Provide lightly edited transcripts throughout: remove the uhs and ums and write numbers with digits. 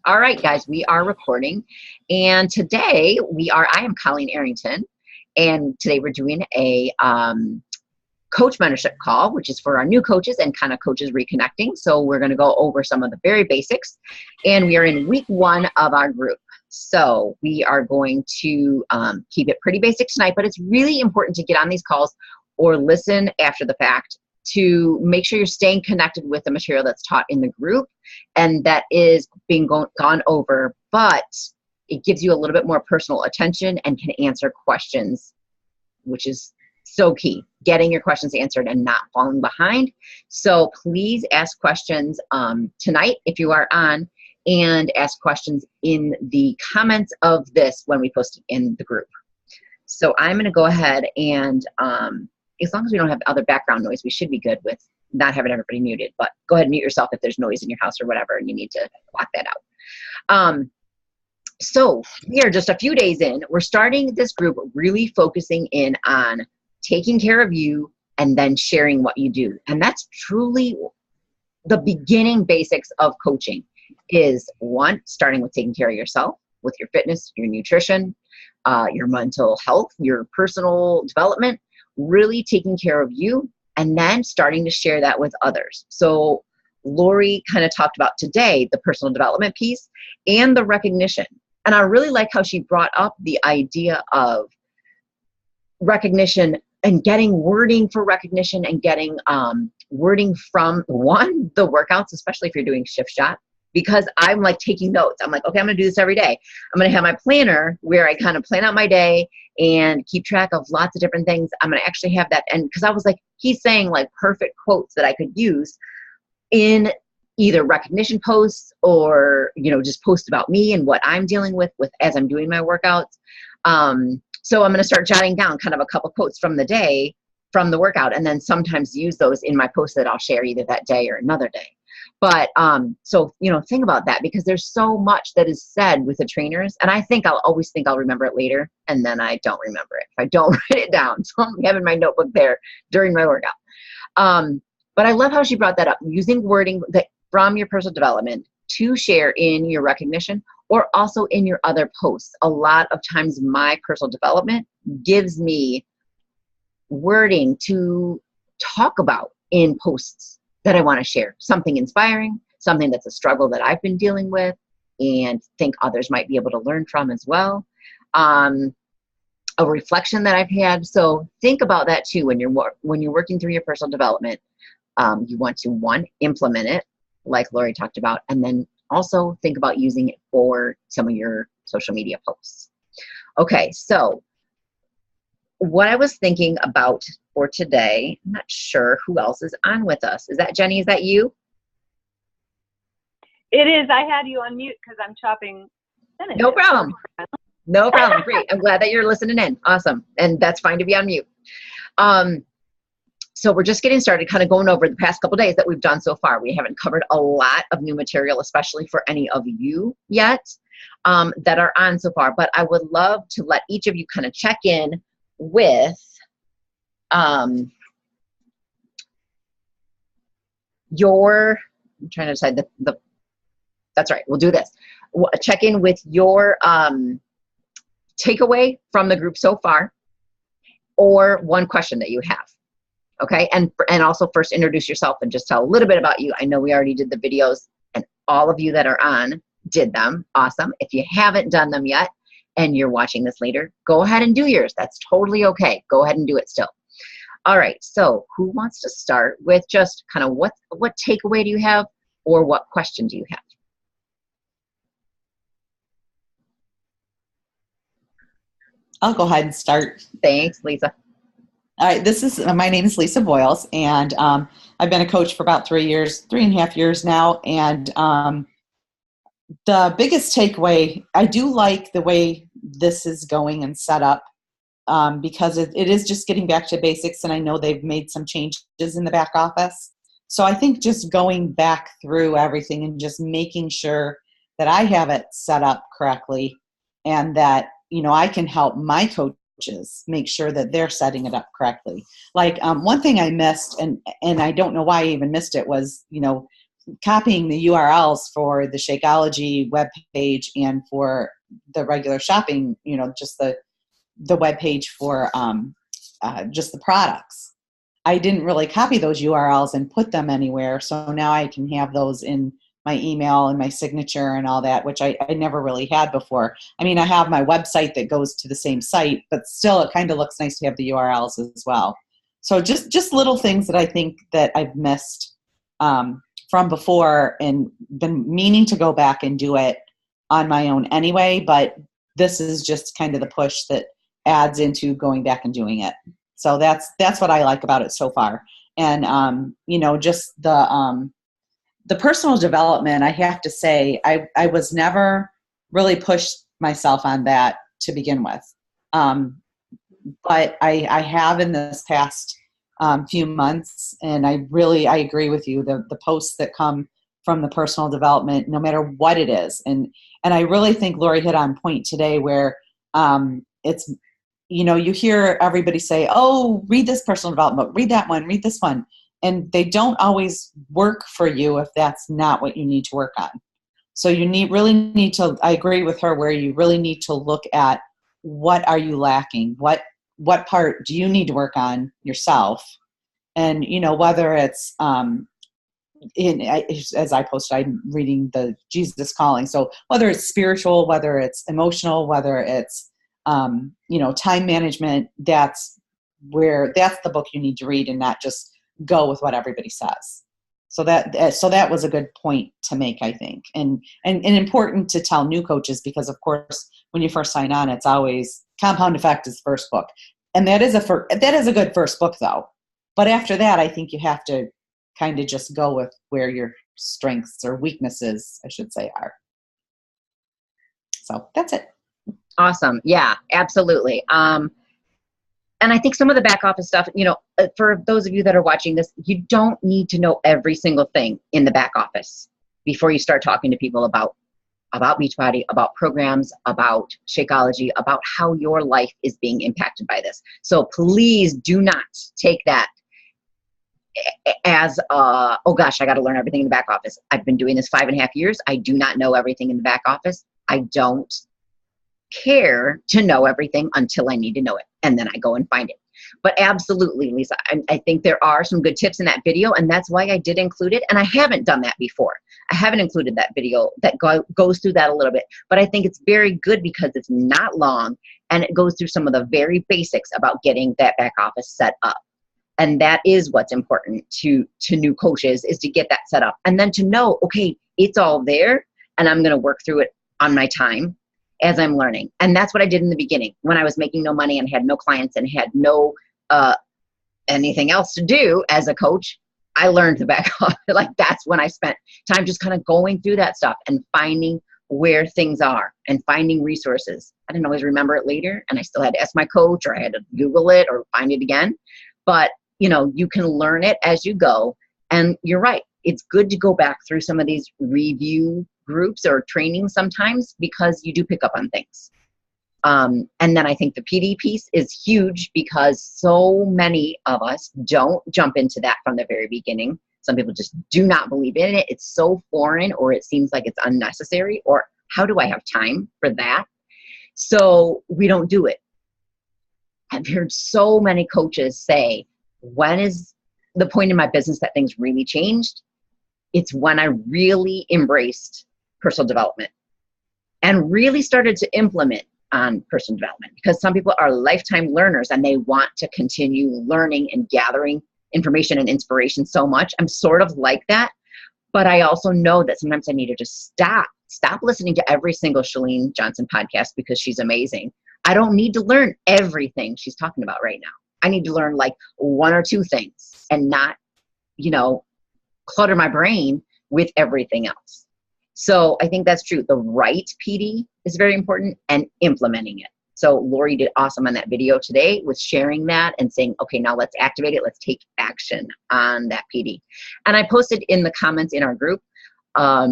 All right, guys, we are recording. And today I am Colleen Arrington. And today we're doing a coach mentorship call, which is for our new coaches and kind of coaches reconnecting. So we're going to go over some of the very basics. And we are in week 1 of our group. So we are going to keep it pretty basic tonight, but it's really important to get on these calls or listen after the fact to make sure you're staying connected with the material that's taught in the group and that is being gone over, but it gives you a little bit more personal attention and can answer questions, which is so key, getting your questions answered and not falling behind. So please ask questions tonight if you are on, and ask questions in the comments of this when we post it in the group. So I'm going to go ahead and as long as we don't have other background noise, we should be good with not having everybody muted, but go ahead and mute yourself if there's noise in your house or whatever and you need to block that out. So we are just a few days in. We're starting this group really focusing in on taking care of you and then sharing what you do. And that's truly the beginning basics of coaching is, one, starting with taking care of yourself with your fitness, your nutrition, your mental health, your personal development, really taking care of you, and then starting to share that with others. So Lori kind of talked about today the personal development piece and the recognition. And I really like how she brought up the idea of recognition and getting wording for recognition and getting wording from, one, the workouts, especially if you're doing shift shot, because I'm like taking notes. I'm like, okay, I'm going to do this every day. I'm going to have my planner where I kind of plan out my day and keep track of lots of different things. I'm going to actually have that. And because I was like, he's saying like perfect quotes that I could use in either recognition posts or, just posts about me and what I'm dealing with as I'm doing my workouts. So I'm going to start jotting down kind of a couple quotes from the day, from the workout, and then sometimes use those in my posts that I'll share either that day or another day. But so, think about that, because there's so much that is said with the trainers. And I think I'll always think I'll remember it later. And then I don't remember it if I don't write it down. So I'm having my notebook there during my workout. But I love how she brought that up, using wording that from your personal development to share in your recognition or also in your other posts. A lot of times my personal development gives me wording to talk about in posts that I want to share, something inspiring, something that's a struggle that I've been dealing with and think others might be able to learn from as well. A reflection that I've had. So think about that too when you're working through your personal development. You want to, one, implement it like Lori talked about, and then also think about using it for some of your social media posts. Okay, so what I was thinking about for today, I'm not sure who else is on with us. Is that Jenny? Is that you? It is. I had you on mute because I'm chopping spinach. No problem. No problem. Great. I'm glad that you're listening in. Awesome. And that's fine to be on mute. So we're just getting started, kind of going over the past couple days that we've done so far. We haven't covered a lot of new material, especially for any of you yet that are on so far. But I would love to let each of you kind of check in with I'm trying to decide that's right, we'll do this. Check in with your takeaway from the group so far, or one question that you have. Okay, and also first introduce yourself and just tell a little bit about you. I know we already did the videos and all of you that are on did them. Awesome. If you haven't done them yet and you're watching this later, go ahead and do yours. That's totally okay. Go ahead and do it still. All right, so who wants to start with just kind of what takeaway do you have, or what question do you have? I'll go ahead and start. Thanks, Lisa. All right, my name is Lisa Boyles, and I've been a coach for about 3.5 years now. And the biggest takeaway, I do like the way this is going and set up, because it is just getting back to basics, and I know they've made some changes in the back office. So I think just going back through everything and just making sure that I have it set up correctly, and that I can help my coaches make sure that they're setting it up correctly. Like one thing I missed, and I don't know why I even missed it, was copying the URLs for the Shakeology webpage and for the regular shopping, just the webpage for just the products. I didn't really copy those URLs and put them anywhere. So now I can have those in my email and my signature and all that, which I never really had before. I mean, I have my website that goes to the same site, but still it kind of looks nice to have the URLs as well. So just little things that I think that I've missed from before and been meaning to go back and do it on my own anyway, but this is just kind of the push that adds into going back and doing it. So that's what I like about it so far. And, just the personal development, I have to say, I was never really pushed myself on that to begin with. But I have in this past few months, and I agree with you, the posts that come from the personal development, no matter what it is. And I really think Lori hit on point today where it's, you hear everybody say, oh, read this personal development book, read that one, read this one. And they don't always work for you if that's not what you need to work on. So you really need to, I agree with her, where you really need to look at what are you lacking? What part do you need to work on yourself? And, whether it's, as I posted, I'm reading the Jesus Calling. So whether it's spiritual, whether it's emotional, whether it's, time management, that's the book you need to read and not just go with what everybody says. So that was a good point to make, I think, and important to tell new coaches, because of course, when you first sign on, it's always Compound Effect is the first book. And that is a good first book though. But after that, I think you have to kind of just go with where your strengths or weaknesses, I should say, are. So that's it. Awesome. Yeah, absolutely. And I think some of the back office stuff, for those of you that are watching this, you don't need to know every single thing in the back office before you start talking to people about Beachbody, about programs, about Shakeology, about how your life is being impacted by this. So please do not take that as, oh gosh, I got to learn everything in the back office. I've been doing this 5.5 years. I do not know everything in the back office. I don't care to know everything until I need to know it. And then I go and find it. But absolutely, Lisa, I think there are some good tips in that video, and that's why I did include it. And I haven't done that before. I haven't included that video that goes through that a little bit. But I think it's very good because it's not long, and it goes through some of the very basics about getting that back office set up. And that is what's important to new coaches, is to get that set up. And then to know, okay, it's all there, and I'm going to work through it on my time as I'm learning. And that's what I did in the beginning when I was making no money and had no clients and had no anything else to do as a coach. I learned the back office. Like, that's when I spent time just kind of going through that stuff and finding where things are and finding resources. I didn't always remember it later, and I still had to ask my coach, or I had to Google it or find it again. But you can learn it as you go. And you're right. It's good to go back through some of these review groups or trainings sometimes, because you do pick up on things. And then I think the PD piece is huge, because so many of us don't jump into that from the very beginning. Some people just do not believe in it. It's so foreign, or it seems like it's unnecessary, or how do I have time for that? So we don't do it. I've heard so many coaches say, when is the point in my business that things really changed? It's when I really embraced personal development and really started to implement on personal development, because some people are lifetime learners and they want to continue learning and gathering information and inspiration so much. I'm sort of like that, but I also know that sometimes I need to just stop listening to every single Chalene Johnson podcast, because she's amazing. I don't need to learn everything she's talking about right now. I need to learn like one or two things and not, clutter my brain with everything else. So I think that's true. The right PD is very important, and implementing it. So Lori did awesome on that video today with sharing that and saying, okay, now let's activate it. Let's take action on that PD. And I posted in the comments in our group a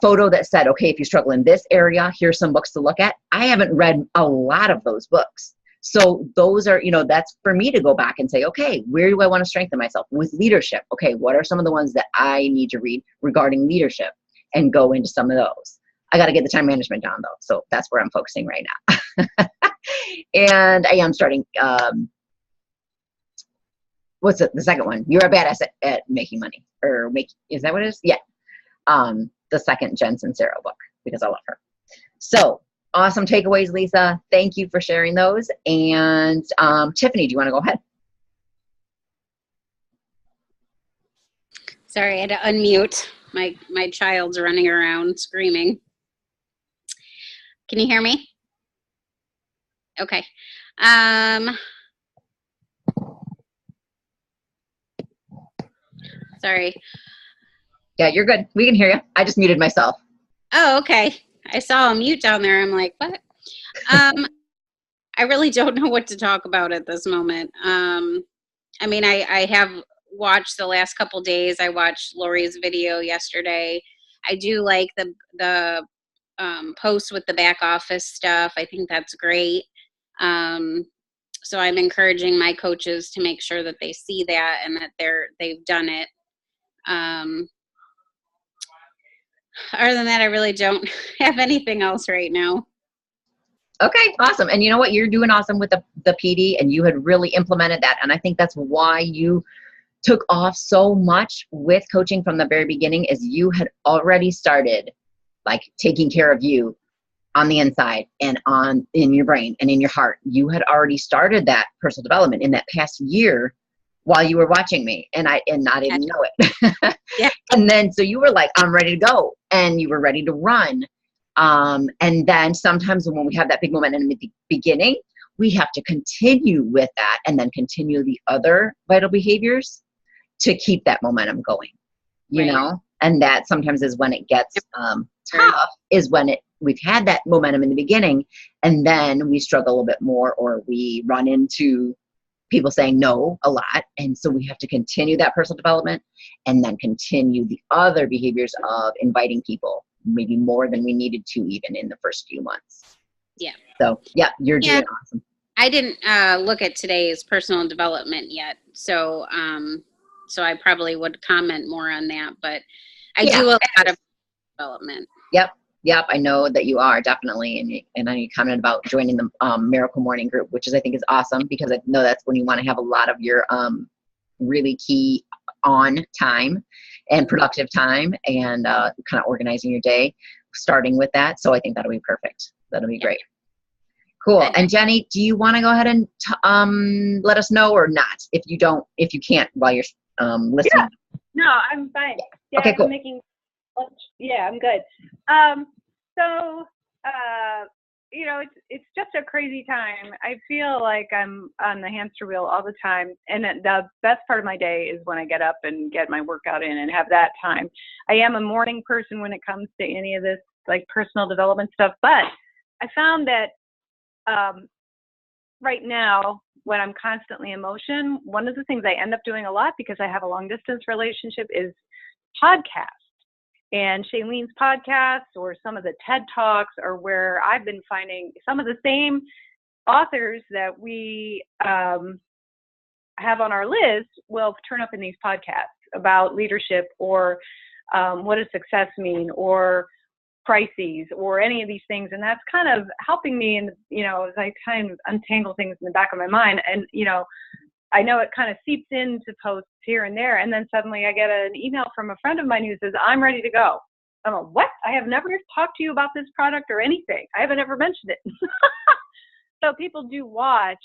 photo that said, okay, if you struggle in this area, here's some books to look at. I haven't read a lot of those books. So those are, that's for me to go back and say, okay, where do I want to strengthen myself with leadership? Okay, what are some of the ones that I need to read regarding leadership and go into some of those? I got to get the time management down though. So that's where I'm focusing right now. And I am starting, what's the second one? You're a badass at making money, or is that what it is? Yeah. The second Jen Sincero book, because I love her. So awesome takeaways, Lisa. Thank you for sharing those. And Tiffany, do you want to go ahead? Sorry, I had to unmute. My child's running around screaming. Can you hear me? Okay. Sorry. Yeah, you're good. We can hear you. I just muted myself. Oh, okay. I saw a mute down there. I'm like, what? I really don't know what to talk about at this moment. I mean, I have watched the last couple days. I watched Lori's video yesterday. I do like the post with the back office stuff. I think that's great. So I'm encouraging my coaches to make sure that they see that and that they've done it. Other than that, I really don't have anything else right now. Okay, awesome. And you know what? You're doing awesome with the PD, and you had really implemented that. And I think that's why you took off so much with coaching from the very beginning, is you had already started like taking care of you on the inside and in your brain and in your heart. You had already started that personal development in that past year while you were watching me, and I didn't know it. Yeah. And then, so you were like, I'm ready to go, and you were ready to run. And then sometimes when we have that big momentum in the beginning, we have to continue with that and then continue the other vital behaviors to keep that momentum going, you know? And that sometimes is when it gets tough, is when we've had that momentum in the beginning, and then we struggle a little bit more, or we run into people saying no a lot. And so we have to continue that personal development and then continue the other behaviors of inviting people, maybe more than we needed to even in the first few months. Yeah. So yeah, you're doing awesome. I didn't look at today's personal development yet. So, so I probably would comment more on that, but I do a lot of development. Yep, I know that you are, definitely. And I commented about joining the Miracle Morning group, which I think is awesome, because I know that's when you want to have a lot of your really key on time and productive time, and kind of organizing your day, starting with that. So I think that'll be perfect. That'll be great. Cool. And Jenny, do you want to go ahead and let us know, or not? If you can't while you're listening. Yeah. No, I'm fine. Yeah, okay, cool. I'm making lunch. Yeah, I'm good. So, it's just a crazy time. I feel like I'm on the hamster wheel all the time. And the best part of my day is when I get up and get my workout in and have that time. I am a morning person when it comes to any of this, like, personal development stuff. But I found that right now, when I'm constantly in motion, one of the things I end up doing a lot, because I have a long distance relationship, is podcasts. And Shailene's podcasts or some of the TED Talks are where I've been finding some of the same authors that we have on our list will turn up in these podcasts about leadership, or what does success mean, or crises, or any of these things. And that's kind of helping me, and as I kind of untangle things in the back of my mind. And I know it kind of seeps into posts here and there, and then suddenly I get an email from a friend of mine who says, I'm ready to go. I'm like, what? I have never talked to you about this product or anything. I haven't ever mentioned it. So people do watch.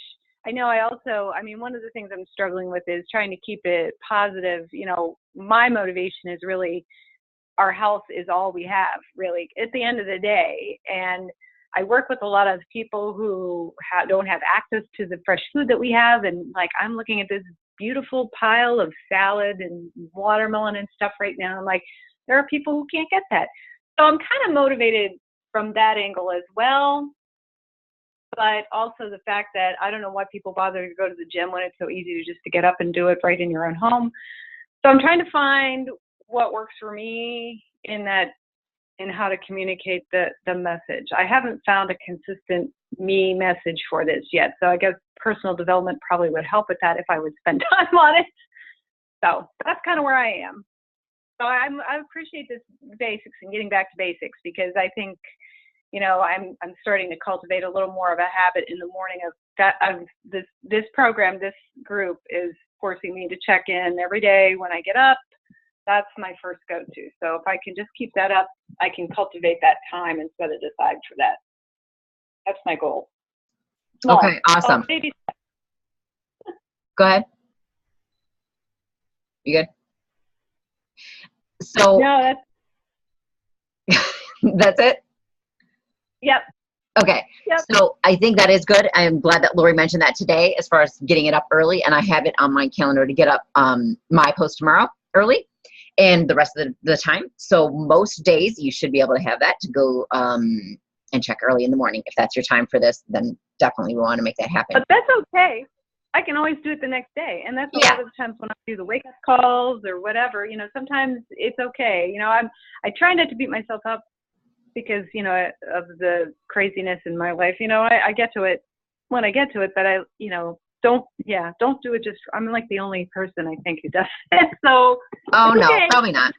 I know one of the things I'm struggling with is trying to keep it positive. My motivation is really, our health is all we have, really, at the end of the day. And I work with a lot of people who don't have access to the fresh food that we have. And like, I'm looking at this beautiful pile of salad and watermelon and stuff right now. I'm like, there are people who can't get that. So I'm kind of motivated from that angle as well. But also the fact that I don't know why people bother to go to the gym when it's so easy to get up and do it right in your own home. So I'm trying to find what works for me in that in how to communicate the message. I haven't found a consistent me message for this yet. So I guess personal development probably would help with that if I would spend time on it. So that's kind of where I am. So I appreciate this basics and getting back to basics, because I think, you know, I'm starting to cultivate a little more of a habit in the morning of that. This program, this group is forcing me to check in every day when I get up. That's my first go-to. So if I can just keep that up, I can cultivate that time instead of decide for that. That's my goal. Okay, awesome. Maybe. Go ahead. You good? So No, that's it? Yep. Okay. Yep. So I think that is good. I'm glad that Lori mentioned that today as far as getting it up early, and I have it on my calendar to get up my post tomorrow early and the rest of the time. So most days you should be able to have that to go and check early in the morning. If that's your time for this, then definitely we want to make that happen. But that's okay. I can always do it the next day. And that's a lot of the times when I do the wake up calls or whatever, you know, sometimes it's okay. You know, I try not to beat myself up because, you know, of the craziness in my life. You know, I get to it when I get to it, but I, you know, don't do it just, I'm like the only person I think who does it. So. Oh, no, okay. probably not.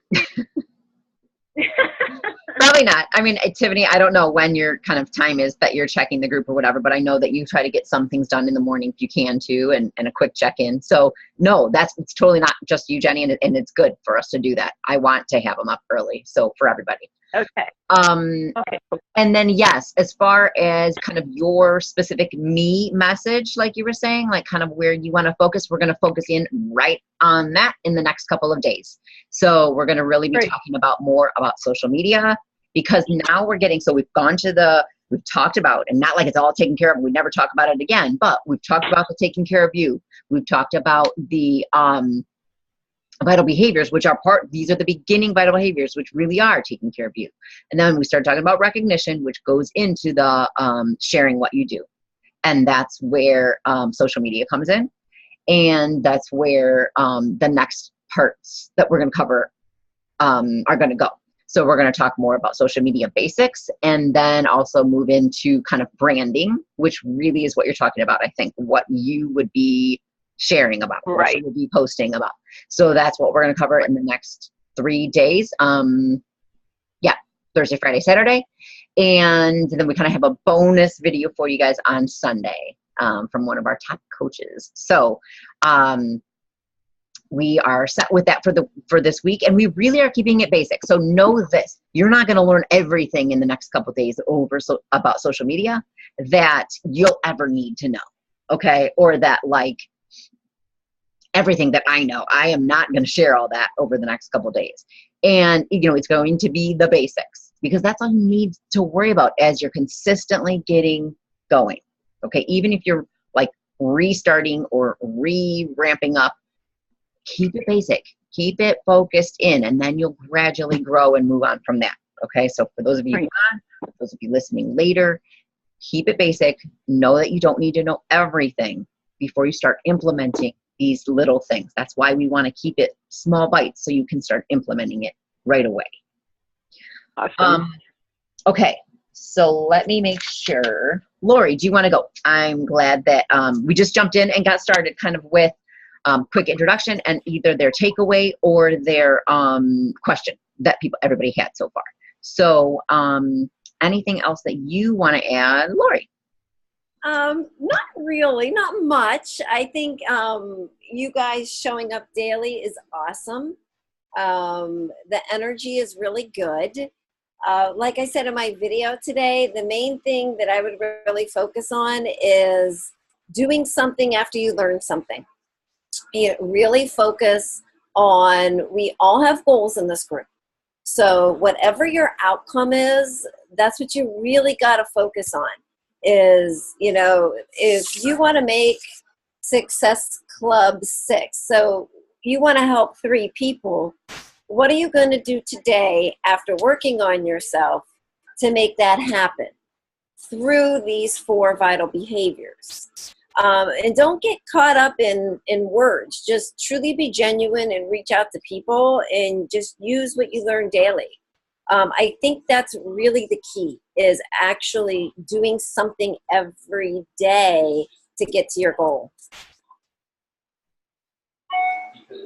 Probably not. I mean, Tiffany, I don't know when your kind of time is that you're checking the group or whatever, but I know that you try to get some things done in the morning if you can too, and a quick check-in. So no, it's totally not just you, Jenny, and it's good for us to do that. I want to have them up early. So for everybody. Okay. Okay. And then yes, as far as kind of your specific me message, like you were saying, like kind of where you want to focus, we're going to focus in right on that in the next couple of days. So we're going to really be talking about more about social media, because now we're getting, so we've talked about, and not like it's all taken care of, we never talk about it again, but we've talked about the taking care of you. We've talked about the vital behaviors, which are these are the beginning vital behaviors, which really are taking care of you. And then we start talking about recognition, which goes into the sharing what you do. And that's where social media comes in. And that's where the next parts that we're going to cover are going to go. So we're going to talk more about social media basics, and then also move into kind of branding, which really is what you're talking about. I think what you would be sharing about, what you would be posting about. So that's what we're going to cover in the next 3 days. Thursday, Friday, Saturday. And then we kind of have a bonus video for you guys on Sunday from one of our top coaches. So we are set with that for this week, and we really are keeping it basic. So know this, you're not going to learn everything in the next couple of days about social media that you'll ever need to know. Okay. Or that like everything that I know, I am not going to share all that over the next couple of days. And, you know, it's going to be the basics, because that's all you need to worry about as you're consistently getting going. Okay. Even if you're like restarting or ramping up, keep it basic, keep it focused in, and then you'll gradually grow and move on from that. Okay. So for those of you those of you listening later, keep it basic. Know that you don't need to know everything before you start implementing these little things. That's why we want to keep it small bites so you can start implementing it right away. Awesome. Okay, so let me make sure. Lori, do you want to go? I'm glad that we just jumped in and got started kind of with quick introduction and either their takeaway or their question that everybody had so far. So anything else that you want to add, Lori? Not really, not much. I think you guys showing up daily is awesome. The energy is really good. Like I said in my video today, the main thing that I would really focus on is doing something after you learn something. You know, really focus on, we all have goals in this group. So whatever your outcome is, that's what you really got to focus on. Is, you know, if you want to make Success Club 6, so you want to help 3 people, what are you going to do today after working on yourself to make that happen through these 4 vital behaviors? And don't get caught up in words. Just truly be genuine and reach out to people and just use what you learn daily. I think that's really the key, is actually doing something every day to get to your goal.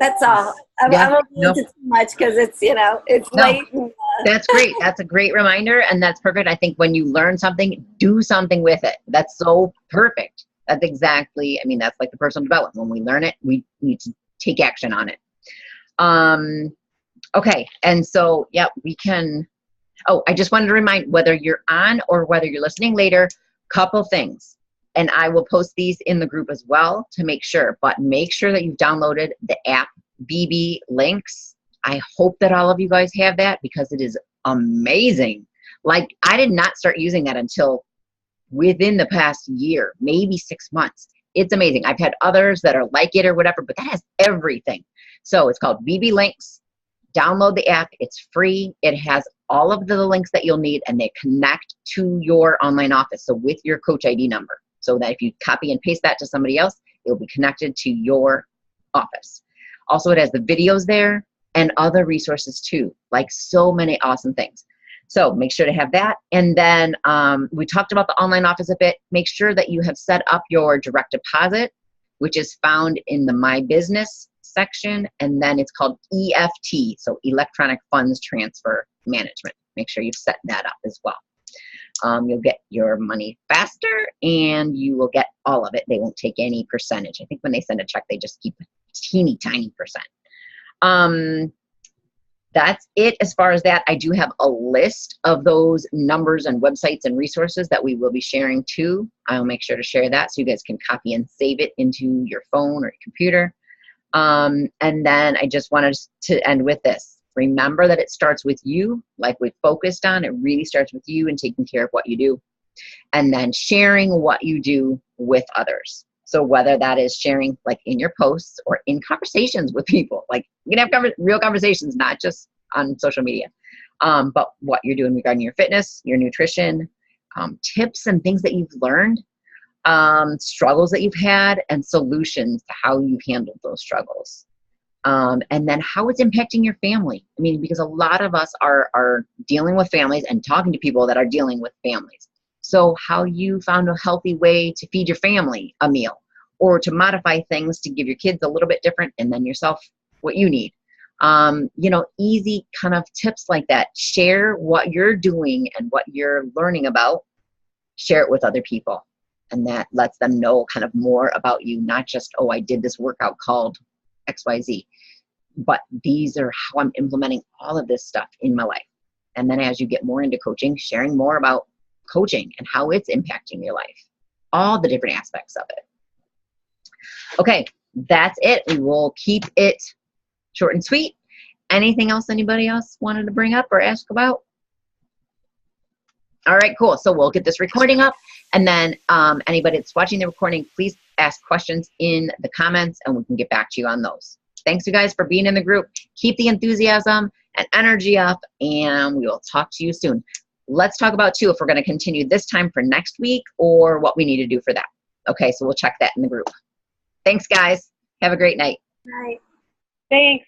That's all. I won't go into too much because it's, it's late. That's great. That's a great reminder, and that's perfect. I think when you learn something, do something with it. That's so perfect. That's exactly, that's like the personal development. When we learn it, we need to take action on it. Okay. And so, we can, I just wanted to remind, whether you're on or whether you're listening later, couple things. And I will post these in the group as well to make sure, but make sure that you've downloaded the app BB Links. I hope that all of you guys have that, because it is amazing. Like, I did not start using that until within the past year, maybe 6 months. It's amazing. I've had others that are like it or whatever, but that has everything. So it's called BB Links. Download the app. It's free. It has all of the links that you'll need, and they connect to your online office. So with your Coach ID number, so that if you copy and paste that to somebody else, it'll be connected to your office. Also, it has the videos there and other resources too, like so many awesome things. So make sure to have that. And then we talked about the online office a bit. Make sure that you have set up your direct deposit, which is found in the My Business section. And then it's called EFT, so Electronic Funds Transfer Management. Make sure you've set that up as well. You'll get your money faster, and you will get all of it. They won't take any percentage. I think when they send a check, they just keep a teeny tiny percent. That's it as far as that. I do have a list of those numbers and websites and resources that we will be sharing too. I'll make sure to share that so you guys can copy and save it into your phone or your computer. And then I just wanted to end with this. Remember that it starts with you, like we focused on. It really starts with you and taking care of what you do, and then sharing what you do with others. So whether that is sharing like in your posts or in conversations with people, like you can have real conversations, not just on social media, but what you're doing regarding your fitness, your nutrition, tips and things that you've learned, struggles that you've had, and solutions to how you've handled those struggles. And then how it's impacting your family. Because a lot of us are dealing with families and talking to people that are dealing with families. So how you found a healthy way to feed your family a meal, or to modify things to give your kids a little bit different, and then yourself what you need. Easy kind of tips like that. Share what you're doing and what you're learning about. Share it with other people. And that lets them know kind of more about you, not just, oh, I did this workout called XYZ, but these are how I'm implementing all of this stuff in my life. And then as you get more into coaching, sharing more about coaching and how it's impacting your life, all the different aspects of it. Okay, that's it. We will keep it short and sweet. Anything else anybody else wanted to bring up or ask about? All right, cool. So we'll get this recording up, and then anybody that's watching the recording, please ask questions in the comments and we can get back to you on those. Thanks you guys for being in the group. Keep the enthusiasm and energy up, and we will talk to you soon. Let's talk about too if we're going to continue this time for next week or what we need to do for that. Okay, so we'll check that in the group. Thanks guys. Have a great night. Night. Thanks.